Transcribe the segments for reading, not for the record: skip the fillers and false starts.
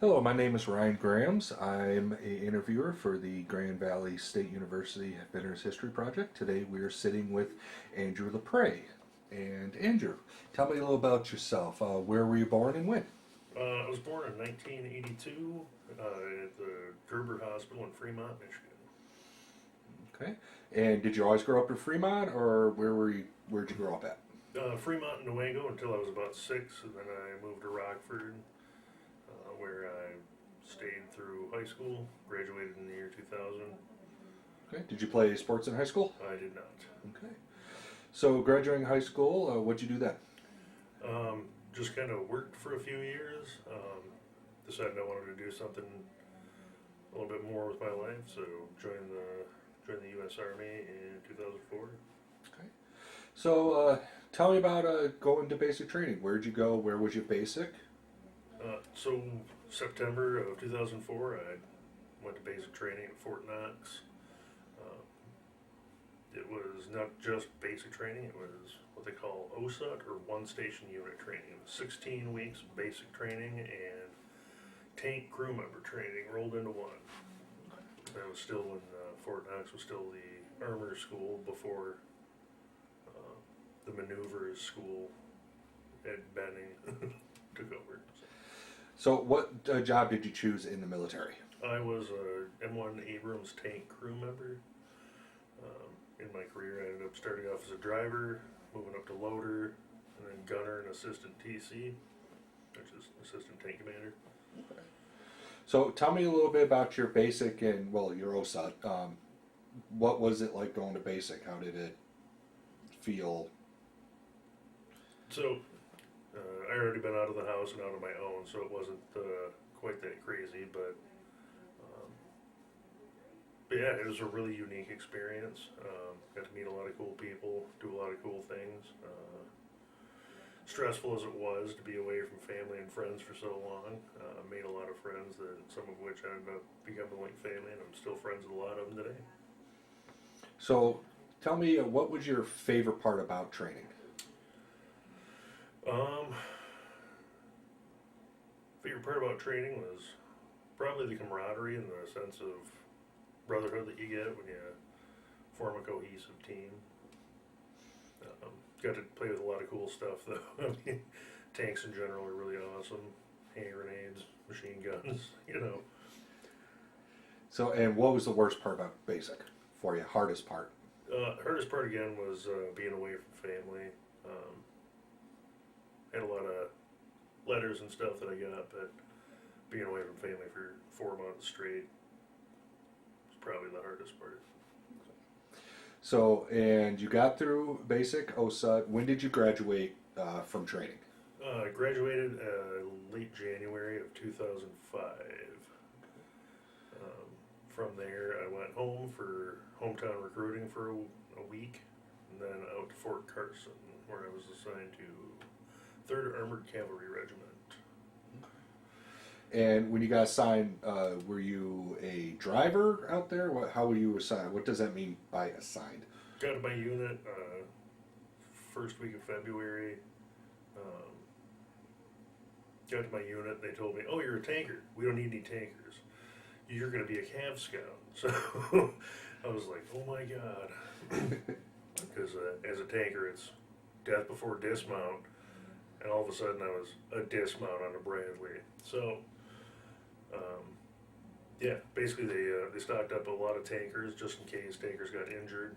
Hello, my name is Ryan Grams. I'm an interviewer for the Grand Valley State University Veterans History Project. Today we are sitting with Andrew LaPres. And Andrew, tell me a little about yourself. Where were you born and when? I was born in 1982 at the Gerber Hospital in Fremont, Michigan. Okay. And did you always grow up in Fremont, or where'd you grow up at? Fremont and Newaygo until I was about 6, and then I moved to Rockford, where I stayed through high school, graduated in the year 2000. Okay. Did you play sports in high school? I did not. Okay. So graduating high school, what'd you do then? Just kind of worked for a few years, decided I wanted to do something a little bit more with my life, so joined the U.S. Army in 2004. Okay. So tell me about going to basic training. Where'd you go? Where was your basic? So September of 2004, I went to basic training at Fort Knox. It was not just basic training, it was what they call OSUT, or One Station Unit Training. It was 16 weeks of basic training and tank crew member training rolled into one. That was still when Fort Knox was still the armor school before the maneuvers school at Benning took over. So what job did you choose in the military? I was a M1 Abrams tank crew member. In my career, I ended up starting off as a driver, moving up to loader, and then gunner and assistant TC, which is assistant tank commander. Okay. So tell me a little bit about your basic and, well, your OSUT. What was it like going to basic? How did it feel? So, I already been out of the house and out on my own, so it wasn't quite that crazy, but yeah, it was a really unique experience. Got to meet a lot of cool people, do a lot of cool things. Stressful as it was to be away from family and friends for so long, made a lot of friends, that some of which ended up becoming like family, and I'm still friends with a lot of them today. So tell me, what was your favorite part about training? Favorite part about training was probably the camaraderie and the sense of brotherhood that you get when you form a cohesive team. Got to play with a lot of cool stuff though. I mean, tanks in general are really awesome. Hand grenades, machine guns, you know. So, and what was the worst part about basic for you? Hardest part? Hardest part again was being away from family. Had a lot of letters and stuff that I got, but being away from family for 4 months straight was probably the hardest part. So, and you got through basic OSUT. When did you graduate from training? I graduated late January of 2005. From there, I went home for hometown recruiting for a week, and then out to Fort Carson, where I was assigned to 3rd Armored Cavalry Regiment. And when you got assigned, were you a driver out there? How were you assigned? What does that mean by assigned? Got to my unit first week of February. Got to my unit, they told me, "Oh, you're a tanker. We don't need any tankers. You're going to be a Cav Scout." So I was like, "Oh my God," because as a tanker, it's death before dismount, and all of a sudden I was a dismount on a Bradley. So. Yeah, basically they stocked up a lot of tankers just in case tankers got injured.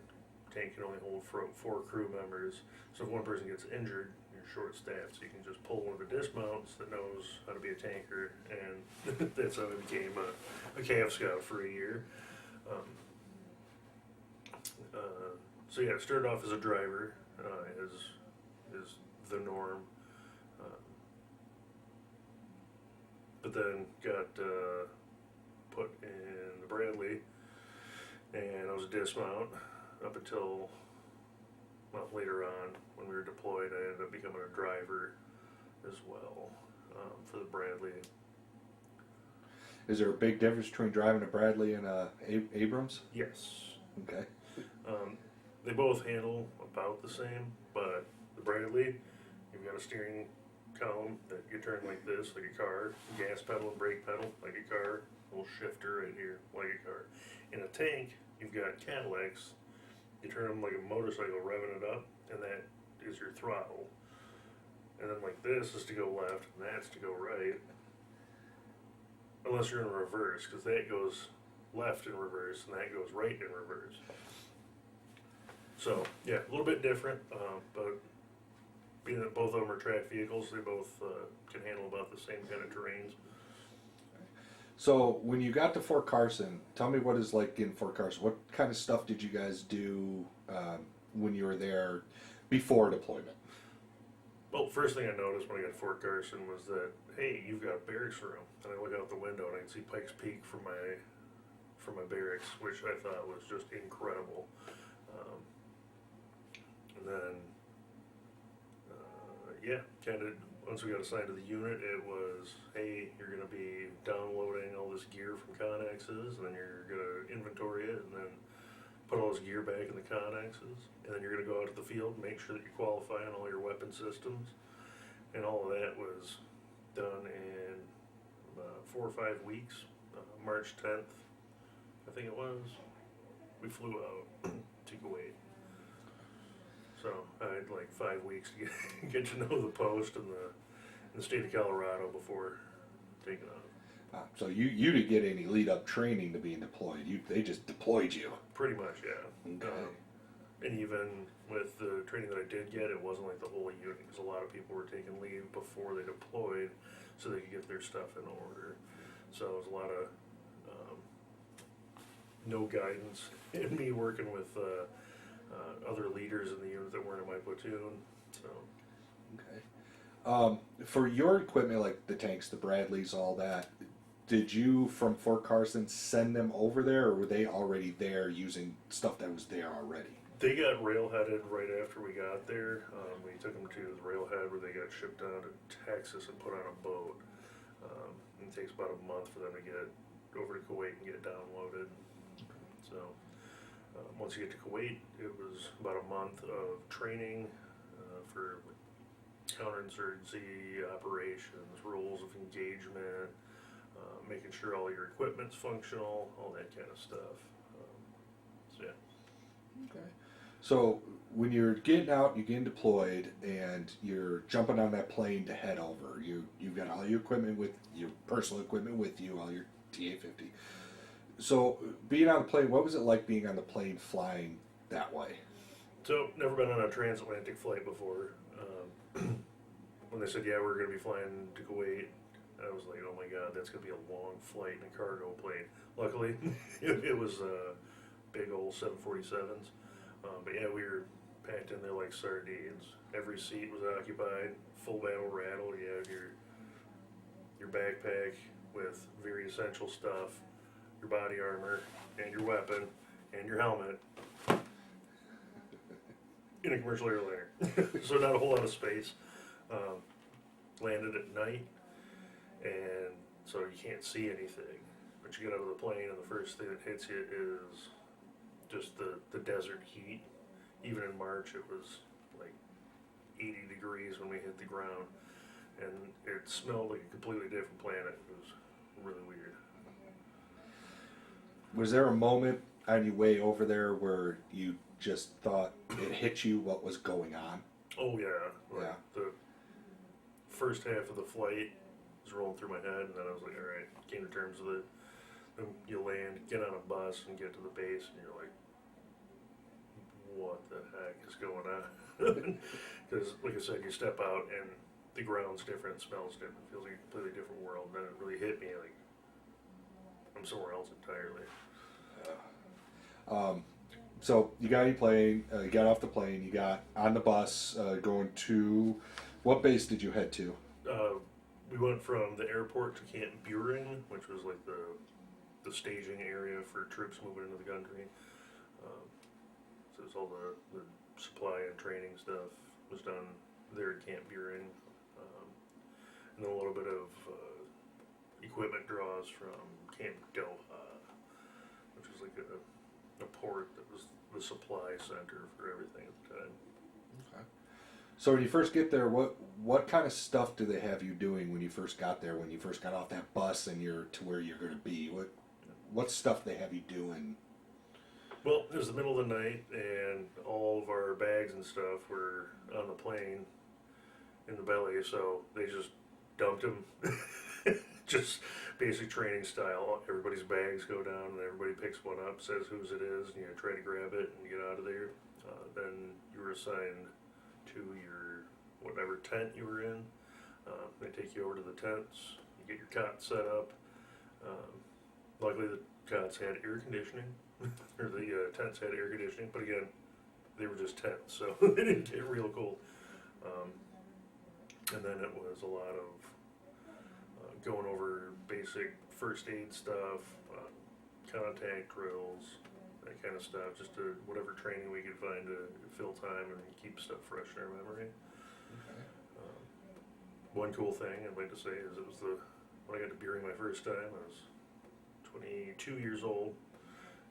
Tank can only hold 4 crew members, so if one person gets injured, you're short staffed, so you can just pull one of the dismounts that knows how to be a tanker, and that's how I became a Cav Scout for a year. So yeah, started off as a driver, is the norm, but then got put in the Bradley, and I was a dismount up until, well, later on when we were deployed. I ended up becoming a driver as well for the Bradley. Is there a big difference between driving a Bradley and a Abrams? Yes. Okay. They both handle about the same, but the Bradley, you've got a steering column that you turn like this, like a car, gas pedal and brake pedal, like a car, little shifter right here, like a car. In a tank, you've got Cadillacs, you turn them like a motorcycle, revving it up, and that is your throttle. And then like this is to go left, and that's to go right. Unless you're in reverse, because that goes left in reverse, and that goes right in reverse. So, yeah, a little bit different, but being that both of them are track vehicles, they both can handle about the same kind of terrains. So when you got to Fort Carson, tell me what it's like in Fort Carson. What kind of stuff did you guys do when you were there before deployment? Well, first thing I noticed when I got to Fort Carson was that, hey, you've got a barracks room. And I look out the window and I can see Pikes Peak from my barracks, which I thought was just incredible. And then, yeah, kind of, once we got assigned to the unit, it was, hey, you're going to be downloading all this gear from connexes, and then you're going to inventory it, and then put all this gear back in the connexes, and then you're going to go out to the field and make sure that you qualify on all your weapon systems. And all of that was done in 4 or 5 weeks. March 10th, I think it was, we flew out to Kuwait. So I had like 5 weeks to get to know the post and the state of Colorado before taking off. So you didn't get any lead up training to being deployed. They just deployed you. Pretty much, yeah. Okay. And even with the training that I did get, it wasn't like the whole unit, because a lot of people were taking leave before they deployed so they could get their stuff in order. So it was a lot of no guidance and me working with other leaders in the unit that weren't in my platoon. So. Okay. For your equipment, like the tanks, the Bradleys, all that, did you from Fort Carson send them over there, or were they already there using stuff that was there already? They got railheaded right after we got there. We took them to the railhead where they got shipped down to Texas and put on a boat. It takes about a month for them to get over to Kuwait and get downloaded. So once you get to Kuwait, it was about a month of training for counterinsurgency operations, rules of engagement, making sure all your equipment's functional, all that kind of stuff. So yeah. Okay. So when you're getting out, you're getting deployed, and you're jumping on that plane to head over, you've got all your equipment with your personal equipment with you, all your TA-50. So being on the plane, what was it like being on the plane flying that way? So never been on a transatlantic flight before. When they said, yeah, we're going to be flying to Kuwait, I was like, oh my God, that's going to be a long flight in a cargo plane. Luckily, it was big old 747s. But yeah, we were packed in there like sardines. Every seat was occupied, full battle rattle. You had your backpack with very essential stuff, your body armor, and your weapon, and your helmet in a commercial airliner. So not a whole lot of space. Landed at night, and so you can't see anything. But you get out of the plane, and the first thing that hits you is just the desert heat. Even in March, it was like 80 degrees when we hit the ground, and it smelled like a completely different planet. It was really weird. Was there a moment on your way over there where you just thought it hit you what was going on? Oh yeah, Yeah. The first half of the flight was rolling through my head, and then I was like, all right, came to terms with it. Then you land, get on a bus, and get to the base, and you're like, what the heck is going on? Because, like I said, you step out, and the ground's different, smells different, feels like a completely different world. And then it really hit me, like, I'm somewhere else entirely. So you got on your plane, you got off the plane, you got on the bus, going to, what base did you head to? We went from the airport to Camp Buehring, which was like the staging area for troops moving into the country. So it's all the supply and training stuff was done there at Camp Buehring. And then a little bit of equipment draws from Camp Doha, which was like a port that was the supply center for everything at the time. Okay. So when you first get there, what kind of stuff do they have you doing when you first got there? When you first got off that bus and you're to where you're going to be, what stuff they have you doing? Well, it was the middle of the night, and all of our bags and stuff were on the plane in the belly, so they just dumped them. Just basic training style. Everybody's bags go down, and everybody picks one up, says whose it is, and you try to grab it and get out of there. Then you were assigned to your whatever tent you were in. They take you over to the tents. You get your cot set up. Luckily, the cots had air conditioning, or the tents had air conditioning. But again, they were just tents, so they didn't get real cold. And then it was a lot of going over basic first aid stuff, contact drills, that kind of stuff, just to whatever training we could find to fill time and keep stuff fresh in our memory. Okay. One cool thing I'd like to say is it was when I got to Buehring my first time, I was 22 years old,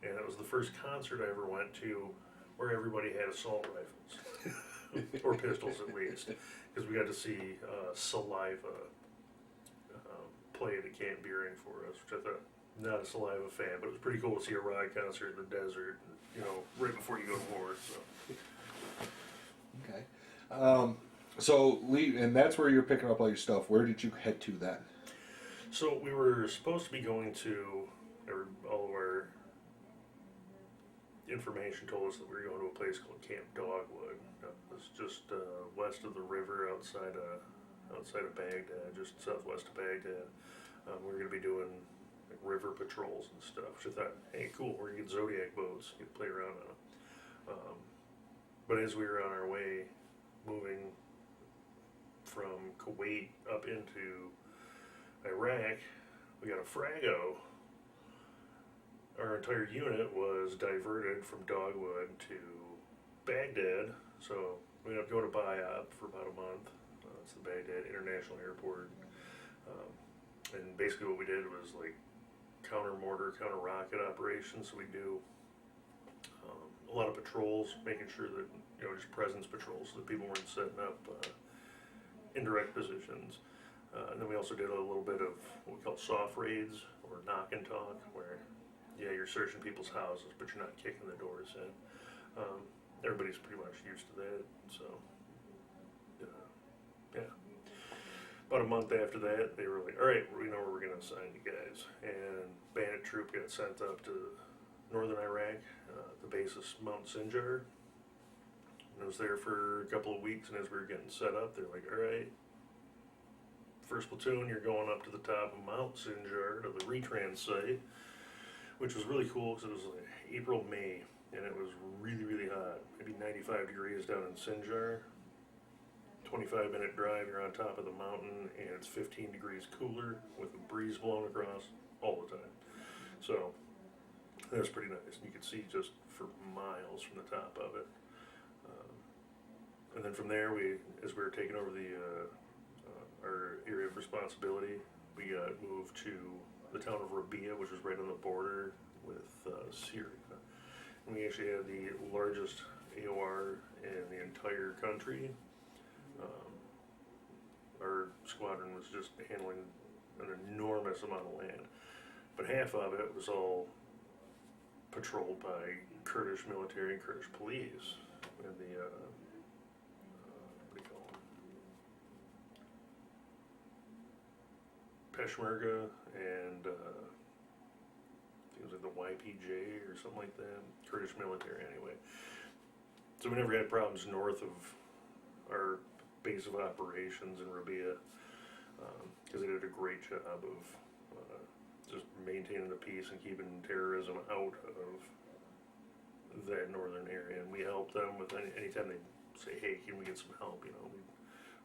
and it was the first concert I ever went to where everybody had assault rifles, or pistols at least, because we got to see Saliva play at Camp Buehring for us, which I thought, not a Saliva fan, but it was pretty cool to see a rock concert in the desert, right before you go to war. So. Okay. And that's where you're picking up all your stuff. Where did you head to then? So we were supposed to be going to, all of our information told us that we were going to a place called Camp Dogwood. It's just west of the river, outside of Baghdad, just southwest of Baghdad. We were going to be doing river patrols and stuff, which I thought, hey, cool, we're going to get Zodiac boats, get to play around on them. But as we were on our way, moving from Kuwait up into Iraq, we got a frago. Our entire unit was diverted from Dogwood to Baghdad, so we ended up going to Bayab for about a month. It's the Baghdad International Airport. And basically what we did was like counter-mortar, counter-rocket operations. So we do a lot of patrols, making sure that, just presence patrols so that people weren't setting up indirect positions. And then we also did a little bit of what we call soft raids, or knock and talk, where, you're searching people's houses, but you're not kicking the doors in. Everybody's pretty much used to that, so, yeah. About a month after that, they were like, all right, we know where we're going to assign you guys. And Bandit Troop got sent up to northern Iraq, the base of Mount Sinjar. And I was there for a couple of weeks, and as we were getting set up, they're like, all right, first platoon, you're going up to the top of Mount Sinjar to the retrans site, which was really cool because it was like April, May, and it was really, really hot, maybe 95 degrees down in Sinjar. 25-minute drive, you're on top of the mountain, and it's 15 degrees cooler with a breeze blowing across all the time. So that was pretty nice. You could see just for miles from the top of it. And then from there, as we were taking over our area of responsibility, we got moved to the town of Rabia, which was right on the border with Syria. And we actually had the largest AOR in the entire country. Our squadron was just handling an enormous amount of land, but half of it was all patrolled by Kurdish military and Kurdish police, and the what do you call them? Peshmerga and things like the YPJ or something like that. Kurdish military, anyway. So we never had problems north of our base of operations in Rabia, because they did a great job of just maintaining the peace and keeping terrorism out of that northern area. And we helped them with anytime they say, hey, can we get some help, we'd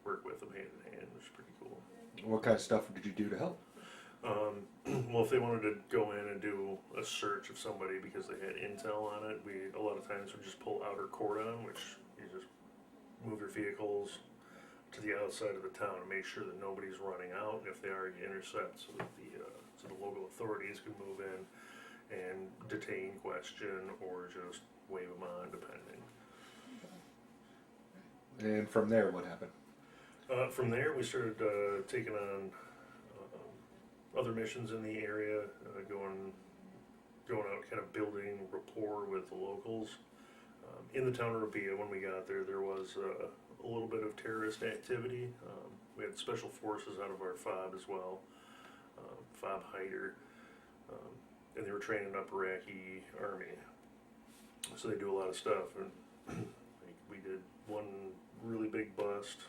work with them hand in hand, which is pretty cool. What kind of stuff did you do to help? Well, if they wanted to go in and do a search of somebody because they had intel on it, we a lot of times would just pull outer cordon, which you just move your vehicles to the outside of the town and make sure that nobody's running out. And if they are, you intercept so that the local authorities can move in and detain, question, or just wave them on, depending. And from there, what happened? From there, we started taking on other missions in the area, going out, kind of building rapport with the locals. In the town of Rabia, when we got there, there was a little bit of terrorist activity. We had special forces out of our FOB as well, FOB Hider, and they were training up Iraqi army. So they do a lot of stuff, and we did one really big bust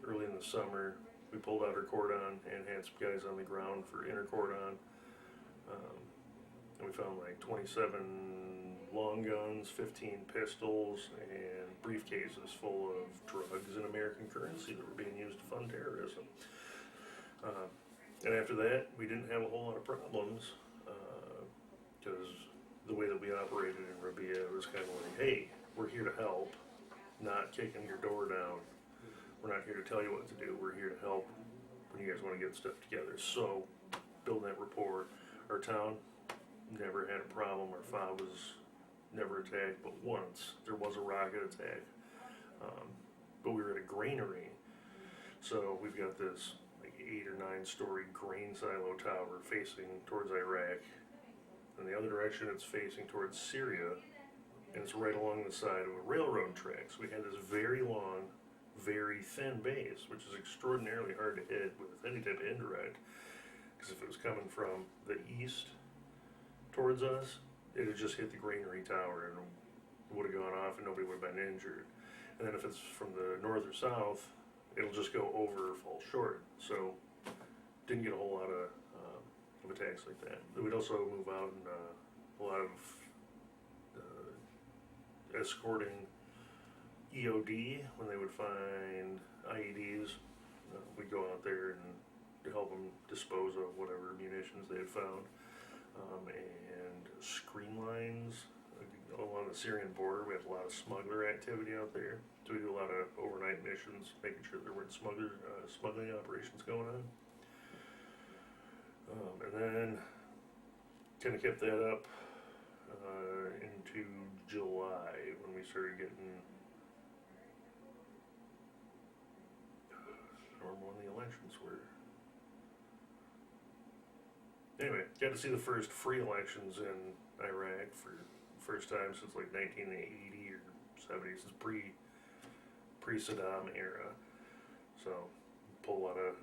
early in the summer. We pulled out our cordon and had some guys on the ground for inner cordon. And we found like 27 long guns, 15 pistols, and briefcases full of drugs and American currency that were being used to fund terrorism. And after that, we didn't have a whole lot of problems, because the way that we operated in Rabia was kind of like, hey, we're here to help, not kicking your door down. We're not here to tell you what to do. We're here to help when you guys want to get stuff together. So, building that rapport. Our town never had a problem. Our FOB was never attacked, but once there was a rocket attack. But we were at a granary, so we've got this like 8 or 9 story grain silo tower facing towards Iraq. And the other direction, it's facing towards Syria, and it's right along the side of a railroad track. So we had this very long, very thin base, which is extraordinarily hard to hit with any type of indirect, because if it was coming from the east towards us, it had just hit the granary tower and would have gone off and nobody would have been injured. And then if it's from the north or south, it'll just go over or fall short. So didn't get a whole lot of attacks like that. We'd also move out in a lot of escorting EOD when they would find IEDs. We'd go out there and to help them dispose of whatever munitions they had found. And screen lines along the Syrian border. We had a lot of smuggler activity out there. So we do a lot of overnight missions, making sure there weren't smuggling operations going on. And then kind of kept that up into July when we started getting I don't remember when the elections were. Anyway, got to see the first free elections in Iraq for first time since like 1980 or 70s. It's pre-Saddam era. So pull a lot of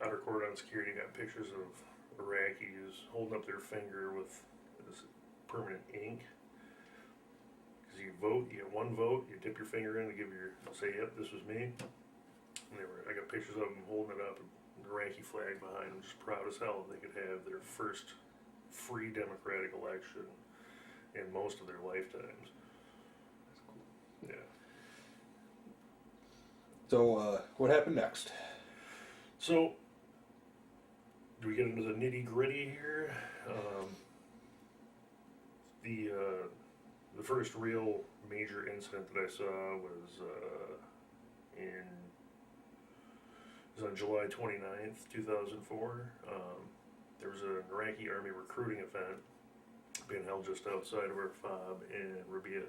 outer cordon security. Got pictures of Iraqis holding up their finger with this permanent ink. Because you vote, you get one vote, you dip your finger in to say, yep, this was me. And I got pictures of them holding it up, and the Iraqi flag behind them, just proud as hell that they could have their first free democratic election in most of their lifetimes. That's cool. Yeah. So, what happened next? So, do we get into the nitty gritty here? The first real major incident that I saw was on July 29th, 2004. There was an Iraqi army recruiting event being held just outside of our FOB in Rabia,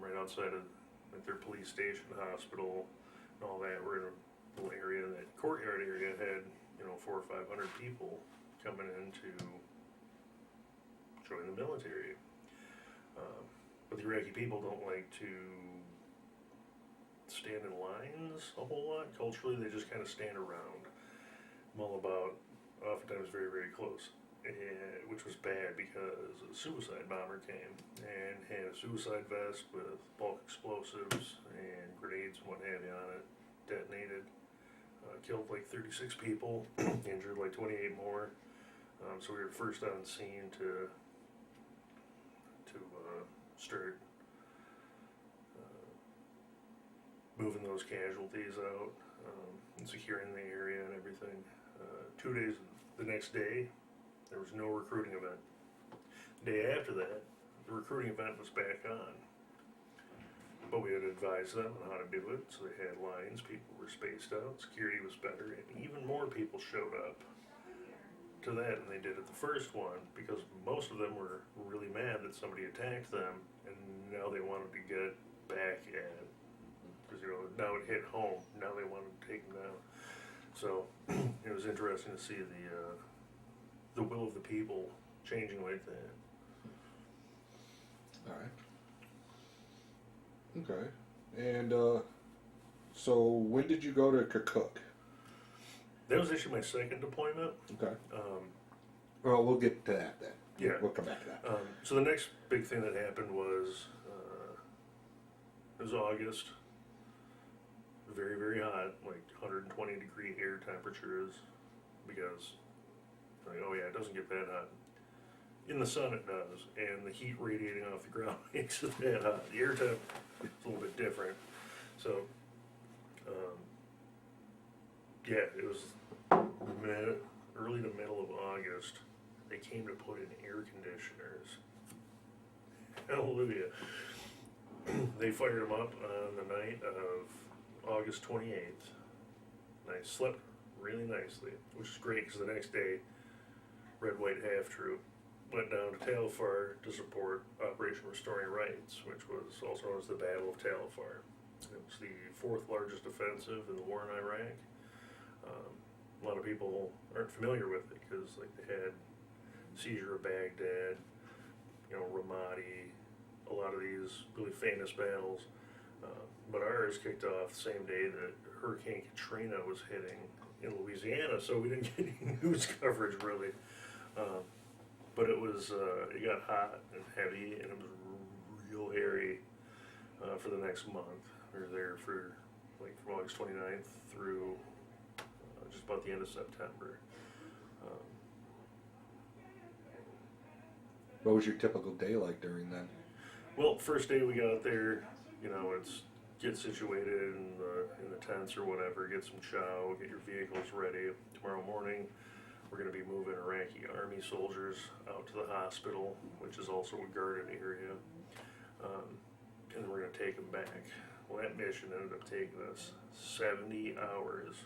right outside of like, their police station, hospital, and all that. We're in a little area, that courtyard area had 400 or 500 people coming in to join the military. But the Iraqi people don't like to stand in lines a whole lot. Culturally, they just kind of stand around, mull about, oftentimes very, very close, which was bad because a suicide bomber came and had a suicide vest with bulk explosives and grenades and what have you on it, detonated, killed like 36 people, injured like 28 more. So we were first on scene to start moving those casualties out and securing the area and everything. 2 days, the next day, there was no recruiting event. The day after that, the recruiting event was back on. But we had advised them on how to do it, so they had lines, people were spaced out, security was better, and even more people showed up to that, and they did it the first one because most of them were really mad that somebody attacked them, and now they wanted to get back at, because now it hit home. Now they wanted to take them down. So it was interesting to see the will of the people changing like that. All right. Okay. And so when did you go to Kirkuk? That was actually my second deployment. Okay. Well, we'll get to that then. Yeah. We'll come back to that. So the next big thing that happened was it was August. Very, very hot, like 120 degree air temperatures, because, like, oh yeah, it doesn't get that hot. In the sun it does, and the heat radiating off the ground makes it that hot. The air temp is a little bit different. So, yeah, it was early to middle of August. They came to put in air conditioners. Hallelujah. They fired them up on the night of August 28th. And I slept really nicely, which is great because the next day, Red White Half Troop went down to Tal Afar to support Operation Restoring Rights, which was also known as the Battle of Tal Afar. It was the fourth largest offensive in the war in Iraq. A lot of people aren't familiar with it because, like, they had seizure of Baghdad, Ramadi, a lot of these really famous battles. But ours kicked off the same day that Hurricane Katrina was hitting in Louisiana, so we didn't get any news coverage really. But it was, it got hot and heavy, and it was real hairy for the next month. We were there for, like, from August 29th through just about the end of September. What was your typical day like during that? Well, first day we got there, it's get situated in the tents or whatever, get some chow, get your vehicles ready. Tomorrow morning, we're going to be moving Iraqi army soldiers out to the hospital, which is also a guarded area, and then we're going to take them back. Well, that mission ended up taking us 70 hours.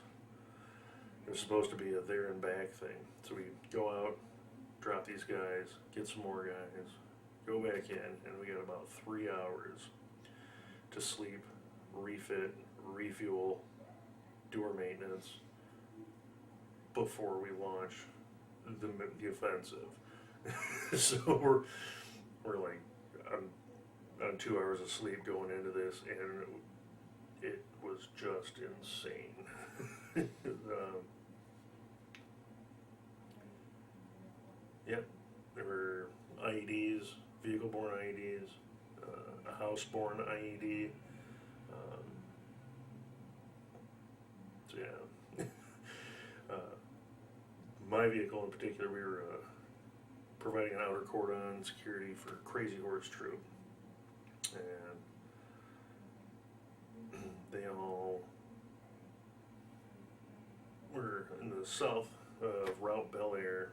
It was supposed to be a there and back thing. So we go out, drop these guys, get some more guys, go back in, and we got about 3 hours to sleep, refit, refuel, do our maintenance before we launch the offensive. So we're like on 2 hours of sleep going into this, and it was just insane. Yep, there were IEDs, vehicle-borne IEDs, a house-borne IED. So yeah, my vehicle in particular, we were providing an outer cordon security for Crazy Horse Troop, and they all were in the south of Route Bel Air,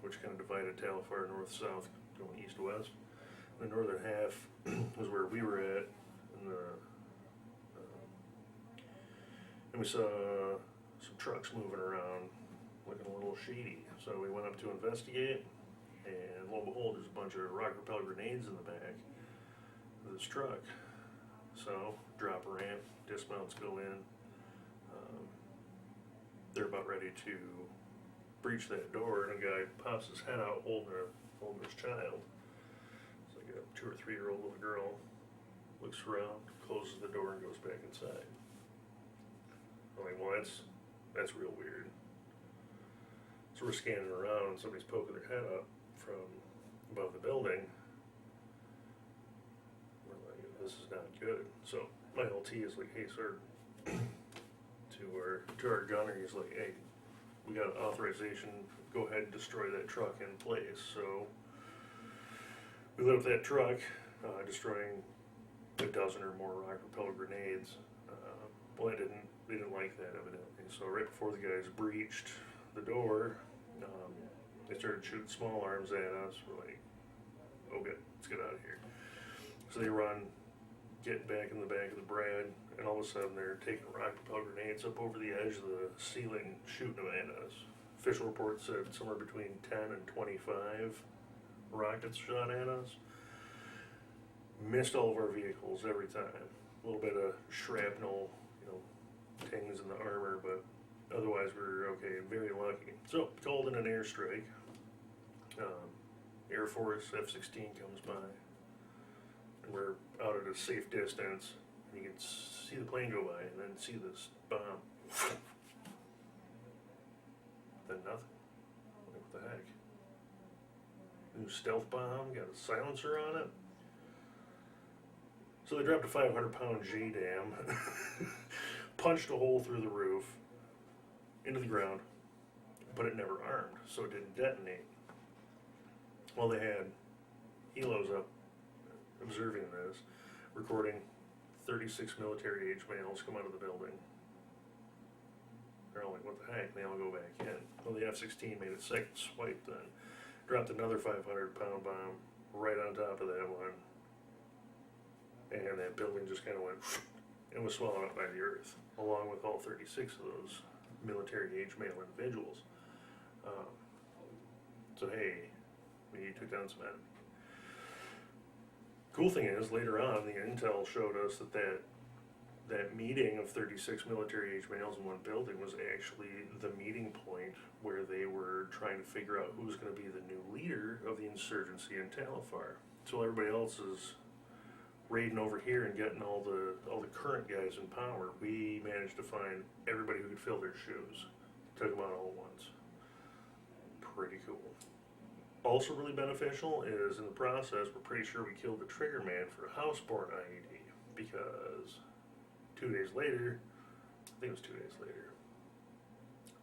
which kind of divided Tal Afar north-south, going east-west. The northern half was where we were at, and we saw some trucks moving around, looking a little shady. So we went up to investigate, and lo and behold, there's a bunch of rock repel grenades in the back of this truck. So drop a ramp, dismounts go in. They're about ready to breach that door, and a guy pops his head out holding his child. It's like a 2 or 3 year old little girl. Looks around, closes the door, and goes back inside. I'm like, well, that's real weird. So we're scanning around, and somebody's poking their head up from above the building. We're like, this is not good. So my LT is like, hey, sir, to our gunner, he's like, hey, we got authorization, go ahead and destroy that truck in place. So we lit up that truck, destroying a dozen or more rock repel grenades. Well, they didn't like that, evidently. So right before the guys breached the door, they started shooting small arms at us. We're like, okay, let's get out of here. So they run, get back in the back of the Brad, and all of a sudden they're taking rock repel grenades up over the edge of the ceiling, shooting them at us. official report said somewhere between 10 and 25 rockets shot at us. Missed all of our vehicles every time. A little bit of shrapnel, tings in the armor, but otherwise we were okay, very lucky. So, called in an airstrike. Air Force F-16 comes by, and we're out at a safe distance. And you can see the plane go by, and then see this bomb. Then nothing. Like, what the heck? New stealth bomb, got a silencer on it. So they dropped a 500-pound JDAM, punched a hole through the roof, into the ground, but it never armed, so it didn't detonate. Well, they had helos up observing this, recording 36 military-age males come out of the building. They're all like, what the heck? They all go back in. Well, the F-16 made its second swipe then. Dropped another 500-pound bomb right on top of that one. And that building just kind of went and was swallowed up by the earth, along with all 36 of those military-age male individuals. So hey, we took down some enemy. Cool thing is, later on, the intel showed us that meeting of 36 military-age males in one building was actually the meeting point where they were trying to figure out who was going to be the new leader of the insurgency in Tal Afar. So everybody else is raiding over here and getting all the current guys in power. We managed to find everybody who could fill their shoes. Took them out all at once. Pretty cool. Also really beneficial is in the process, we're pretty sure we killed the trigger man for a houseborne IED, because 2 days later, I think it was 2 days later,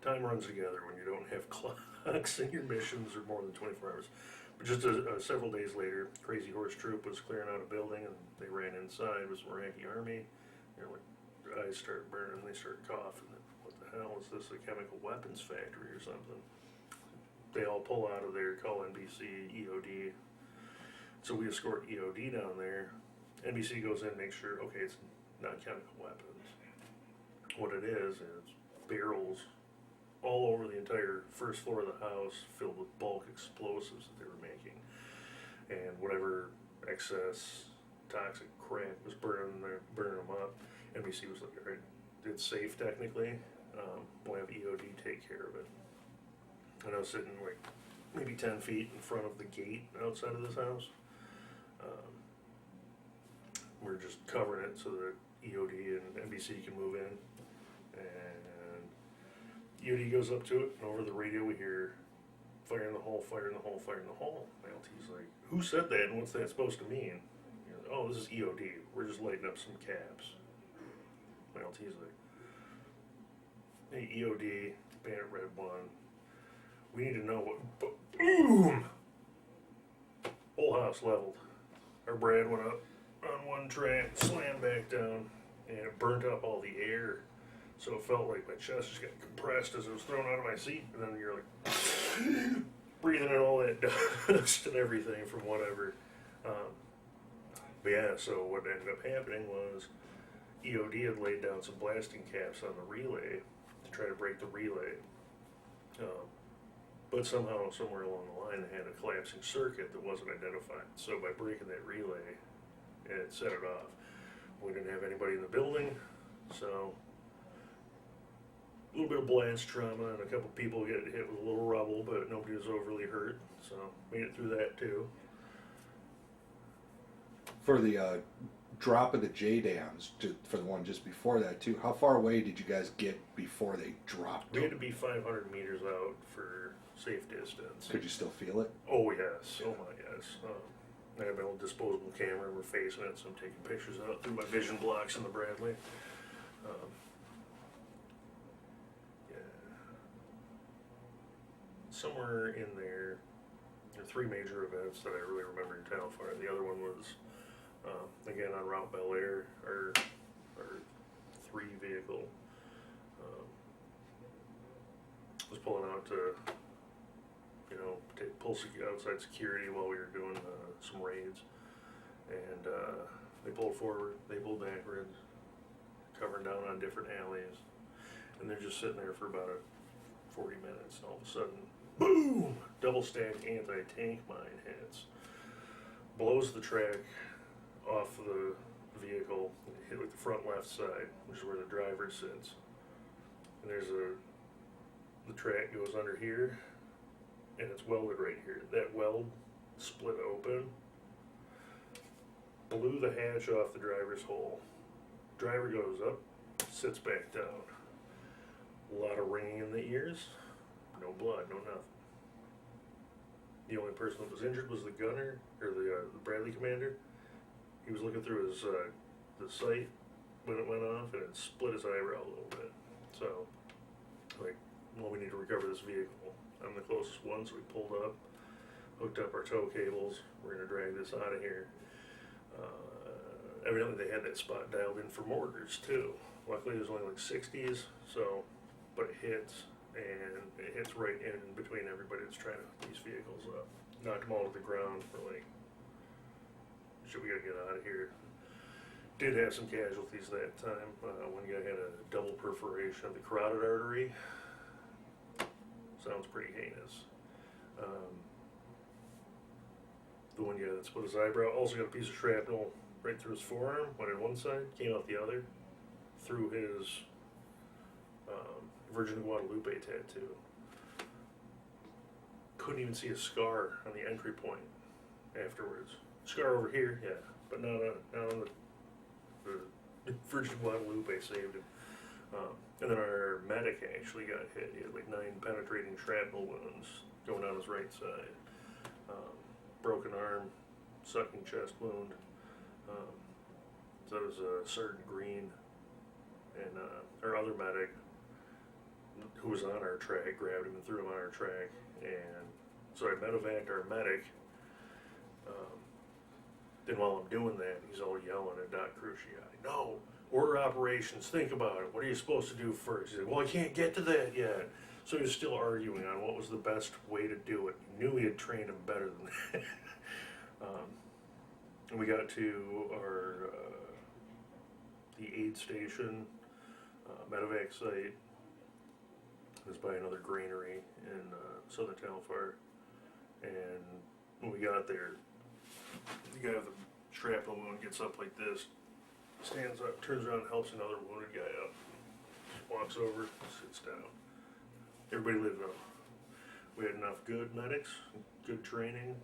time runs together when you don't have clocks and your missions are more than 24 hours. But just several days later, Crazy Horse Troop was clearing out a building and they ran inside with some Iraqi army. Their eyes started burning, they started coughing. What the hell is this, a chemical weapons factory or something? They all pull out of there, call NBC, EOD. So we escort EOD down there. NBC goes in and makes sure, okay, it's not chemical weapons. What it is barrels all over the entire first floor of the house filled with bulk explosives that they were making. And whatever excess toxic crap was burning them up. NBC was like, all right, it's safe technically. We'll have EOD take care of it. And I was sitting like maybe 10 feet in front of the gate outside of this house. We're just covering it so that EOD and NBC can move in. And EOD goes up to it, and over the radio we hear, fire in the hole, fire in the hole, fire in the hole. My LT's like, who said that and what's that supposed to mean? Oh, this is EOD. We're just lighting up some caps. My LT's like, hey, EOD, Bandit Red 1. We need to know what. Boom! Whole house leveled. Our Brad went up on one track, slammed back down, and it burnt up all the air. So it felt like my chest just got compressed as it was thrown out of my seat. And then you're like breathing in all that dust and everything from whatever. But yeah, so what ended up happening was EOD had laid down some blasting caps on the relay to try to break the relay. But somehow, somewhere along the line, they had a collapsing circuit that wasn't identified. So by breaking that relay, it set it off. We didn't have anybody in the building, so a little bit of blast trauma and a couple people get hit with a little rubble, but nobody was overly hurt, so made it through that too. For the drop of the JDAMs, for the one just before that too, how far away did you guys get before they dropped? We had to be 500 meters out for safe distance. Could you still feel it? Oh yes, oh my yes. I have my old disposable camera, we're facing it, so I'm taking pictures out through my vision blocks in the Bradley. Yeah. Somewhere in there are three major events that I really remember in Tal Afar. The other one was, again, on Route Bel Air, our 3 vehicle was pulling out to, pull outside security while we were doing some raids. And they pulled forward, they pulled backwards, covering down on different alleys. And they're just sitting there for about a 40 minutes, and all of a sudden, boom! Double stacked anti-tank mine hits. Blows the track off the vehicle, hit like the front left side, which is where the driver sits. And the track goes under here, and it's welded right here. That weld split open, blew the hatch off the driver's hole. Driver goes up, sits back down. A lot of ringing in the ears, no blood, no nothing. The only person that was injured was the gunner, or the Bradley commander. He was looking through his the sight when it went off, and it split his eyebrow a little bit. So, like, well, we need to recover this vehicle. I'm the closest one, so we pulled up, hooked up our tow cables. We're gonna drag this out of here. Evidently, they had that spot dialed in for mortars too. Luckily, it was only like 60s, so, but it hits, and it hits right in between everybody that's trying to hook these vehicles up. Knocked them all to the ground for like, shit, we gotta get out of here. Did have some casualties that time. One guy had a double perforation of the carotid artery. Sounds pretty heinous. The one guy that split his eyebrow also got a piece of shrapnel right through his forearm, went in one side, came out the other, through his Virgin Guadalupe tattoo. Couldn't even see a scar on the entry point afterwards. Scar over here, yeah, but not on the Virgin Guadalupe saved him. And then our medic actually got hit. He had like 9 penetrating shrapnel wounds going down his right side. Broken arm, sucking chest wound. So that was Sergeant Green, and our other medic, who was on our track, grabbed him and threw him on our track. And so I medevaced our medic. Then while I'm doing that, he's all yelling at Doc Cruciati, "No, order operations, think about it. What are you supposed to do first?" He said, "Well, I can't get to that yet." So he was still arguing on what was the best way to do it. He knew he had trained him better than that. And we got to our the aid station, medevac site. It was by another granary in southern Tal Afar. And when we got there, the guy with the shrapnel wound gets up like this, stands up, turns around, and helps another wounded guy up. Walks over, sits down. Everybody lived up. We had enough good medics, good training.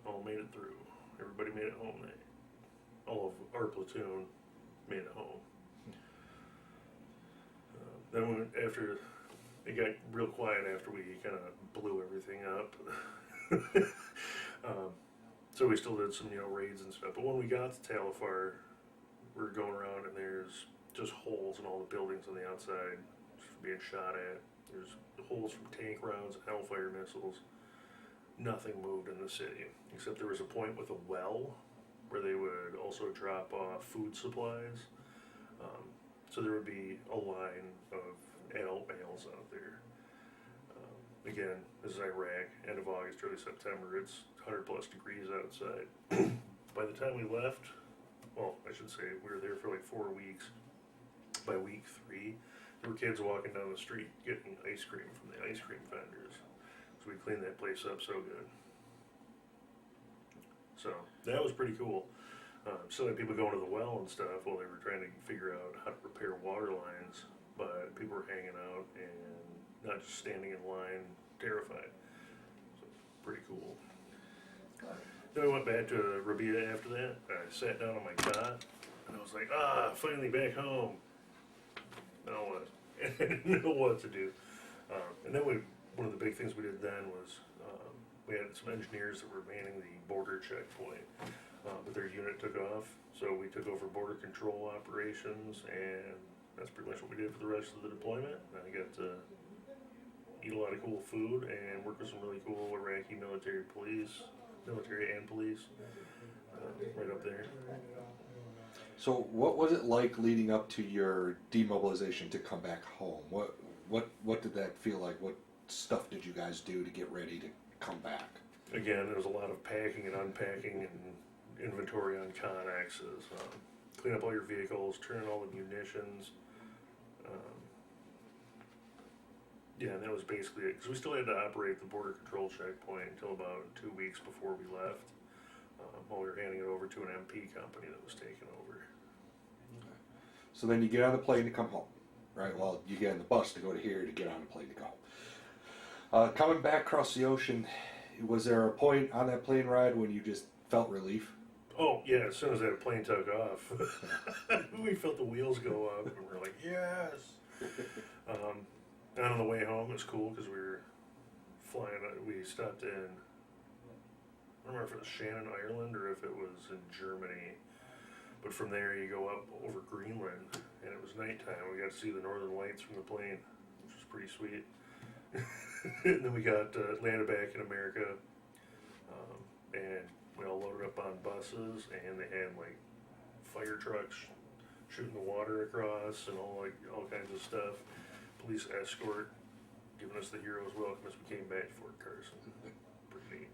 All made it through. Everybody made it home. All of our platoon made it home. Then after it got real quiet after we kind of blew everything up. So we still did some raids and stuff. But when we got to Tal Afar, we were going around and there's just holes in all the buildings on the outside being shot at. There's holes from tank rounds and Hellfire missiles. Nothing moved in the city, except there was a point with a well where they would also drop off food supplies. So there would be a line of adult males out there. Again, this is Iraq, end of August, early September. It's 100 plus degrees outside. By the time we left, well, I should say we were there for like 4 weeks. By week 3, there were kids walking down the street getting ice cream from the ice cream vendors. So we cleaned that place up so good. So that was pretty cool. Still had people going to the well and stuff while they were trying to figure out how to repair water lines, but people were hanging out and not just standing in line, terrified. So pretty cool. Then we went back to Rabia after that. I sat down on my cot and I was like, finally back home. Now what? I didn't know what to do. And then one of the big things we did then was we had some engineers that were manning the border checkpoint, but their unit took off, so we took over border control operations, and that's pretty much what we did for the rest of the deployment. I got to eat a lot of cool food and work with some really cool Iraqi military and police, right up there. So what was it like leading up to your demobilization to come back home? What did that feel like? What stuff did you guys do to get ready to come back? Again, there was a lot of packing and unpacking and inventory on connexes. Clean up all your vehicles, turn in all the munitions. Yeah, and that was basically it, because we still had to operate the border control checkpoint until about 2 weeks before we left, while we were handing it over to an MP company that was taking over. So then you get on the plane to come home, right? Well, you get on the bus to go to here to get on the plane to go home. Coming back across the ocean, was there a point on that plane ride when you just felt relief? Oh, yeah, as soon as that plane took off, we felt the wheels go up, and we're like, yes! And on the way home, it was cool, because we were flying, we stopped in, I don't remember if it was Shannon, Ireland, or if it was in Germany, but from there you go up over Greenland, and it was nighttime. We got to see the northern lights from the plane, which was pretty sweet. And then we got landed back in America, and we all loaded up on buses, and they had like fire trucks shooting the water across and all kinds of stuff. Police escort giving us the hero's welcome as we came back to Fort Carson. Pretty neat.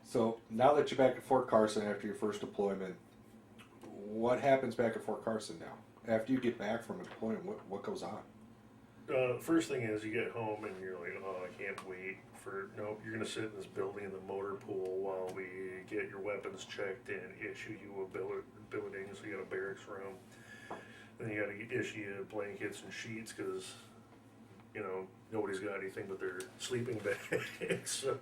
So now that you're back at Fort Carson after your first deployment, what happens back at Fort Carson now? After you get back from a deployment, what goes on? First thing is you get home and you're like, oh, I can't wait for, nope, you're gonna sit in this building in the motor pool while we get your weapons checked and issue you a billeting, so you got a barracks room. Then you gotta issue you blankets and sheets, cause, you know, nobody's got anything but their sleeping bags. So,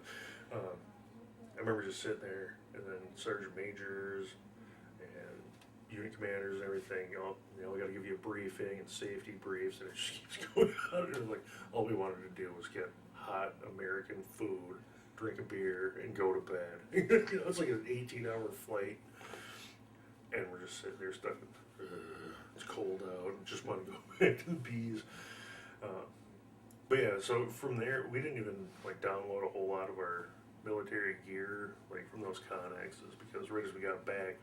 I remember just sitting there, and then sergeant majors and unit commanders and everything, we got to give you a briefing and safety briefs, and it just keeps going on. It was like, all we wanted to do was get hot American food, drink a beer, and go to bed. You know, it's like an 18-hour flight, and we're just sitting there stuck in, it's cold out, and just want to go back to the bees. But yeah, so from there, we didn't even like download a whole lot of our military gear, like from those connexes, because right as we got back,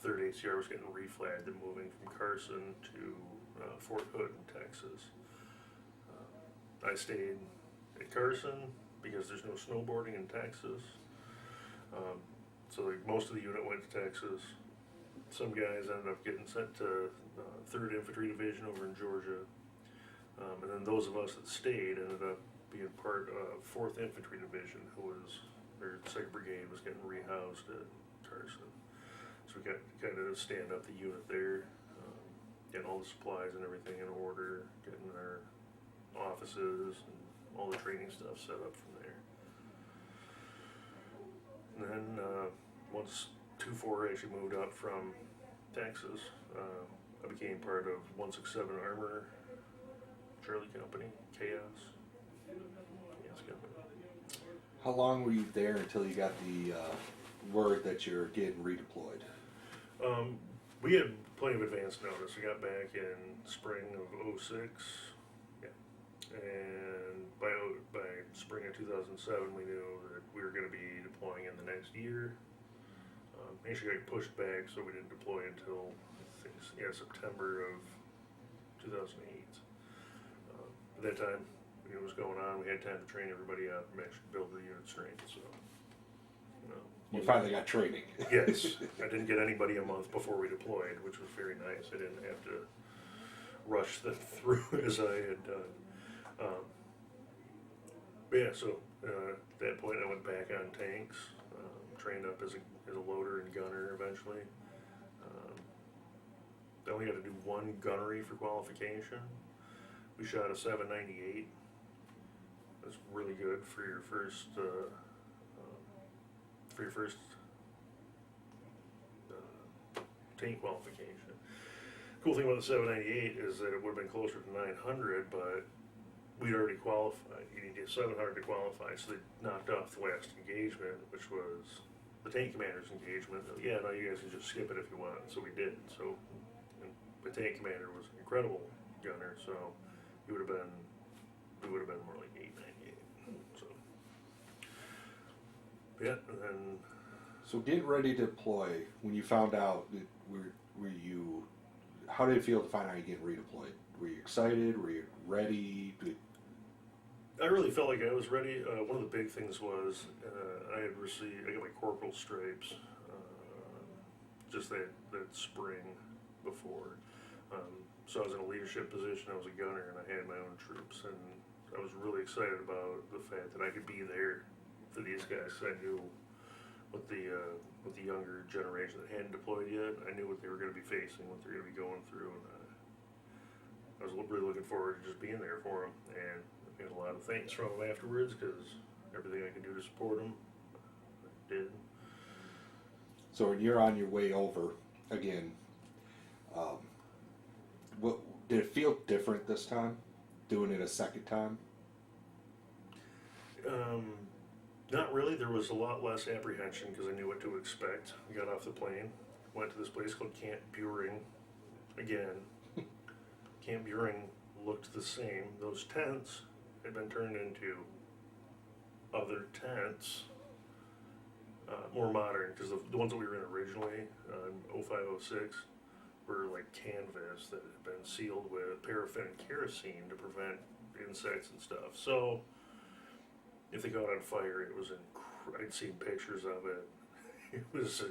3rd ACR was getting reflagged and moving from Carson to Fort Hood in Texas. I stayed at Carson because there's no snowboarding in Texas. So like most of the unit went to Texas. Some guys ended up getting sent to 3rd Infantry Division over in Georgia. And then those of us that stayed ended up being part of 4th Infantry Division, their 2nd Brigade was getting rehoused at Carson. So we got kind of stand up the unit there, getting all the supplies and everything in order, getting our offices and all the training stuff set up from there. And then once 2-4 actually moved up from Texas, I became part of 167 Armor Charlie Company, Chaos Company. How long were you there until you got the word that you're getting redeployed? We had plenty of advance notice. We got back in spring of 06, yeah, and by spring of 2007, we knew that we were going to be deploying in the next year. Actually got pushed back, so we didn't deploy until I think, September of 2008. At that time, we knew what was going on. We had time to train everybody up and actually build the unit strength. So, you finally got training. Yes, I didn't get anybody a month before we deployed, which was very nice. I didn't have to rush them through as I had done. But yeah, so at that point I went back on tanks, trained up as a loader and gunner eventually. I only got to do one gunnery for qualification. We shot a 798. That's really good for your first tank qualification. Cool thing about the 798 is that it would have been closer to 900, but we'd already qualified. You need to get 700 to qualify, so they knocked off the last engagement, which was the tank commander's engagement. Yeah, no, you guys can just skip it if you want. So we did. So the tank commander was an incredible gunner, so we would have been more like 898. So yeah, and then. So getting ready to deploy, when you found out, how did it feel to find out you getting redeployed? Were you excited? Were you ready? I really felt like I was ready. One of the big things was I got my corporal stripes just that spring before. So I was in a leadership position. I was a gunner, and I had my own troops. And I was really excited about the fact that I could be there for these guys. I knew with the younger generation that hadn't deployed yet, I knew what they were going to be facing, what they're going to be going through, and I was really looking forward to just being there for them. And I got a lot of thanks from them afterwards because everything I could do to support them, I did. So when you're on your way over again, what did it feel different this time, doing it a second time? Not really. There was a lot less apprehension because I knew what to expect. We got off the plane, went to this place called Camp Buehring. Again, Camp Buehring looked the same. Those tents had been turned into other tents, more modern, because the ones that we were in originally, in 0506, were like canvas that had been sealed with paraffin and kerosene to prevent insects and stuff. So if they got on fire, it was I'd seen pictures of it. It was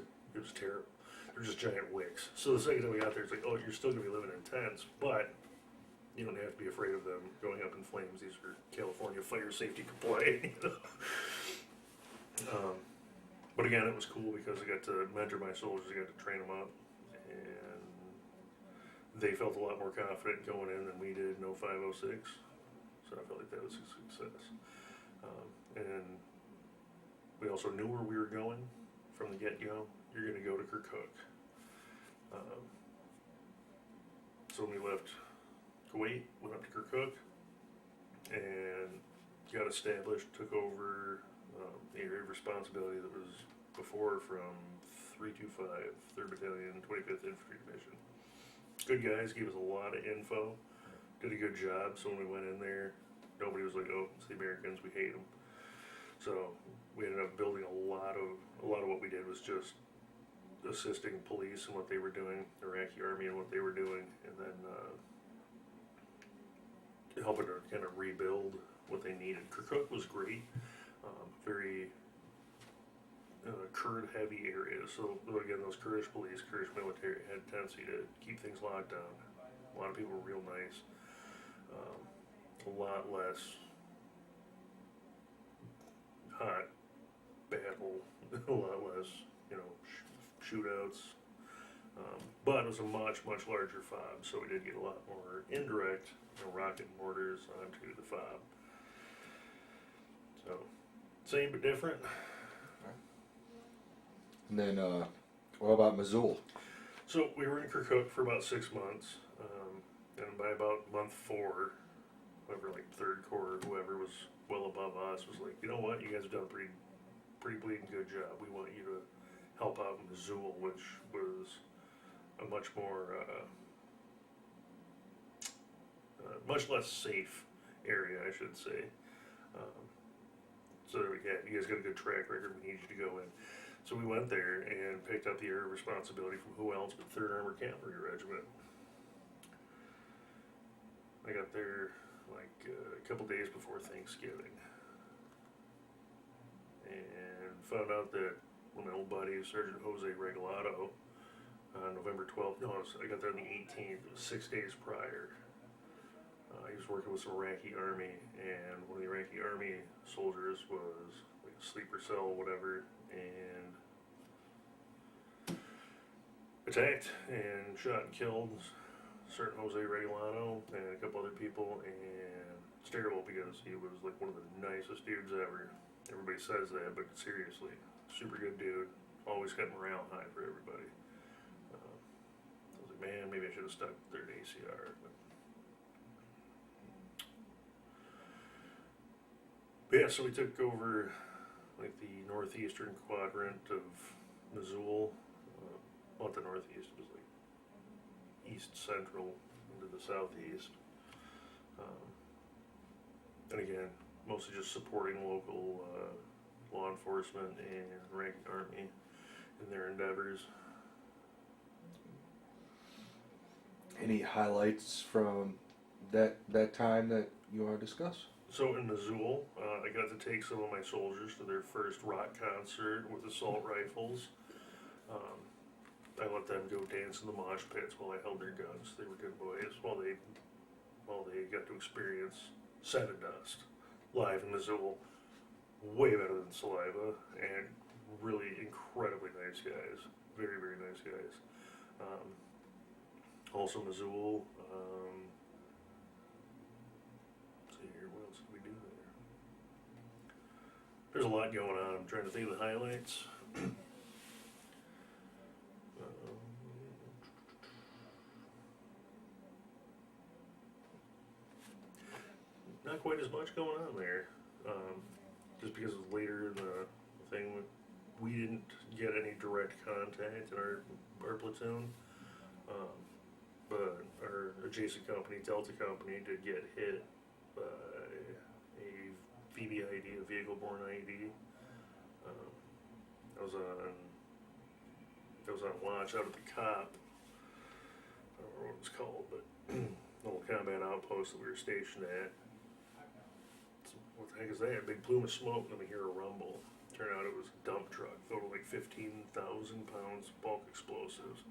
terrible. They're just giant wicks. So the second time we got there, it's like, oh, you're still gonna be living in tents, but you don't have to be afraid of them going up in flames. These are California fire safety compliant, you know. But again, it was cool because I got to mentor my soldiers, I got to train them up, and they felt a lot more confident going in than we did in 0506. So I felt like that was a success. And we also knew where we were going from the get-go. You're going to go to Kirkuk. So when we left Kuwait, went up to Kirkuk, and got established, took over the area of responsibility that was before from 325, 3rd Battalion, 25th Infantry Division. Good guys, gave us a lot of info, did a good job. So when we went in there, nobody was like, oh, it's the Americans, we hate them. So we ended up building a lot of what we did was just assisting police and what they were doing, Iraqi army and what they were doing, and then helping to kind of rebuild what they needed. Kirkuk was great, very Kurd heavy area. So again, those Kurdish police, Kurdish military had a tendency to keep things locked down. A lot of people were real nice. A lot less hot battle, a lot less, shootouts. But it was a much larger fob, so we did get a lot more indirect, rocket mortars onto the fob. So, same but different. And then, what about Mosul? So we were in Kirkuk for about 6 months, and by about month 4, whoever, like 3rd Corps, whoever was well above us, was like, you know what, you guys have done a pretty bleeding good job. We want you to help out in Mosul, which was a much more, much less safe area, I should say. So there we go. You guys got a good track record. We need you to go in. So we went there and picked up the area of responsibility from who else but 3rd Armored Cavalry Regiment. I got there like a couple days before Thanksgiving, and found out that my old buddy, Sergeant Jose Regalado, on November 12th, I got there on the 18th, it was 6 days prior. He was working with some Iraqi army, and one of the Iraqi army soldiers was like a sleeper cell, whatever, and attacked and shot and killed Sergeant Jose Regalado and a couple other people, and it's terrible because he was like one of the nicest dudes ever. Everybody says that, but seriously, super good dude. Always kept morale high for everybody. I was like, man, maybe I should have stuck with 3rd ACR. But yeah, so we took over like the northeastern quadrant of Mosul. Not the northeast, it was like east central into the southeast. And again, mostly just supporting local law enforcement and Iraqi army in their endeavors. Any highlights from that time that you want to discuss? So in Mosul, I got to take some of my soldiers to their first rock concert with assault rifles. I let them go dance in the mosh pits while I held their guns. They were good boys while they got to experience set of dust. Live in Mosul, way better than Saliva, and really incredibly nice guys. Very, very nice guys. Also Mosul. Let's see here, what else did we do there? There's a lot going on. I'm trying to think of the highlights. Not quite as much going on there. Just because it was later in the thing, we didn't get any direct contact in our platoon. But our adjacent company, Delta Company, did get hit by a VBIED, a vehicle-borne IED. I was on watch out at the COP. I don't remember what it was called, but little combat outpost that we were stationed at. What the heck is that? A big plume of smoke, and then we hear a rumble. Turned out it was a dump truck filled with like 15,000 pounds bulk explosives.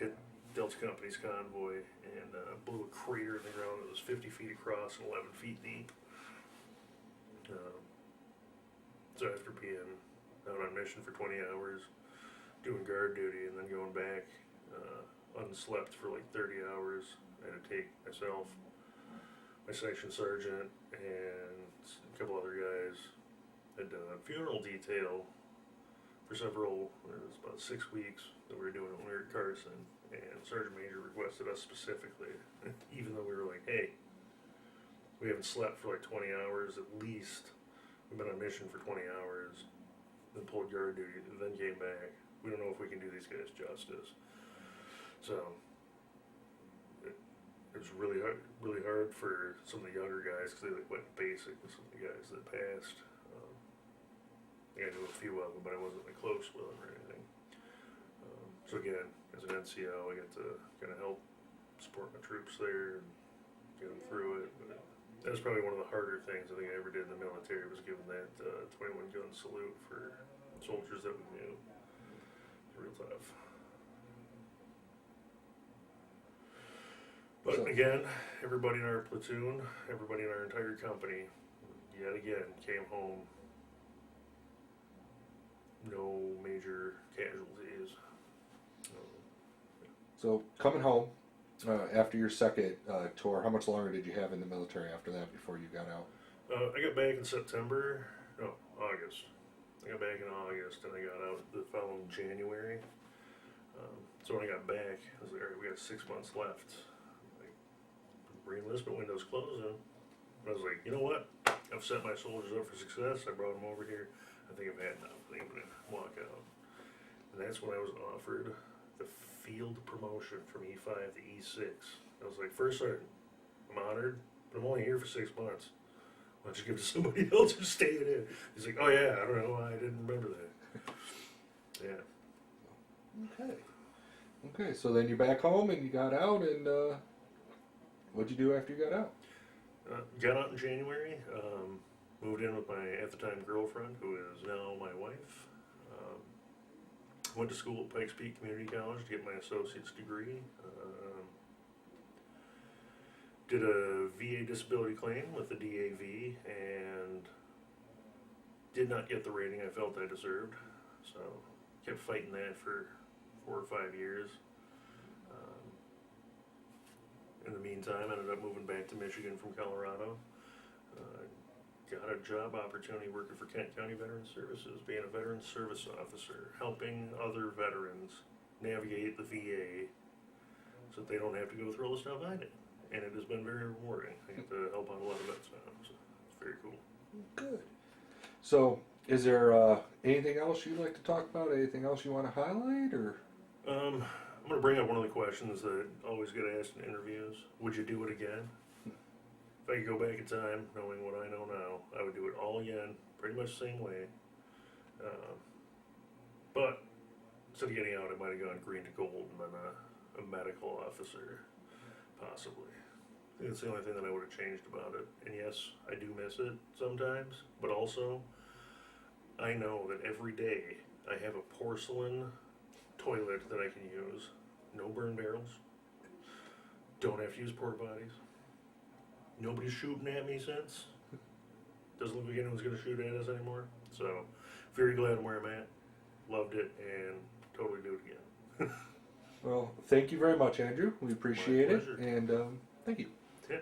Hit Delta Company's convoy and blew a crater in the ground that was 50 feet across and 11 feet deep. So after being out on mission for 20 hours, doing guard duty, and then going back unslept for like 30 hours, I had to take myself, my section sergeant, and a couple other guys had a funeral detail for several, it was about 6 weeks that we were doing it when we were at Carson, and Sergeant Major requested us specifically, even though we were like, hey, we haven't slept for like 20 hours at least, we've been on mission for 20 hours, then pulled guard duty, and then came back, we don't know if we can do these guys justice. So it was really hard for some of the younger guys because they like went basic with some of the guys that passed. I knew a few of them, but I wasn't like close with them or anything. So again, as an NCO, I get to kind of help support my troops there and get them through it. But that was probably one of the harder things I think I ever did in the military, was giving that 21 gun salute for soldiers that we knew. Real tough. But again, everybody in our platoon, everybody in our entire company, yet again, came home. No major casualties. So coming home after your second tour, how much longer did you have in the military after that before you got out? I got back in September. No, August. I got back in August, and I got out the following January. So when I got back, I was like, all right, we got 6 months left. Like, re-enlistment window's closing. And I was like, you know what? I've set my soldiers up for success. I brought them over here. I think I've had enough. I'm going to walk out. And that's when I was offered the field promotion from E5 to E6. I was like, first sergeant, I'm honored, but I'm only here for 6 months. Why don't you give it to somebody else who's staying in? He's like, oh yeah, I don't know why I didn't remember that. Yeah. Okay, so then you're back home and you got out, and what'd you do after you got out? Got out in January, moved in with my, at the time, girlfriend, who is now my wife. Went to school at Pikes Peak Community College to get my associate's degree. Did a VA disability claim with the DAV and did not get the rating I felt I deserved. So kept fighting that for 4 or 5 years. In the meantime, I ended up moving back to Michigan from Colorado. Got a job opportunity working for Kent County Veterans Services, being a veteran service officer, helping other veterans navigate the VA so that they don't have to go through all the stuff I did. And it has been very rewarding. I get to help out a lot of vets now, so it's very cool. Good. So, is there anything else you'd like to talk about? Anything else you want to highlight, or? I'm going to bring up one of the questions that always get asked in interviews. Would you do it again? If I could go back in time, knowing what I know now, I would do it all again, pretty much the same way. But instead of getting out, I might have gone green to gold and been a medical officer, possibly. I think that's the only thing that I would have changed about it. And yes, I do miss it sometimes, but also I know that every day I have a porcelain toilet that I can use. No burn barrels. Don't have to use porta potties. Nobody's shooting at me since. Doesn't look like anyone's going to shoot at us anymore. So, very glad where I'm at. Loved it and totally do it again. Well, thank you very much, Andrew. We appreciate it, pleasure. and thank you. Yeah.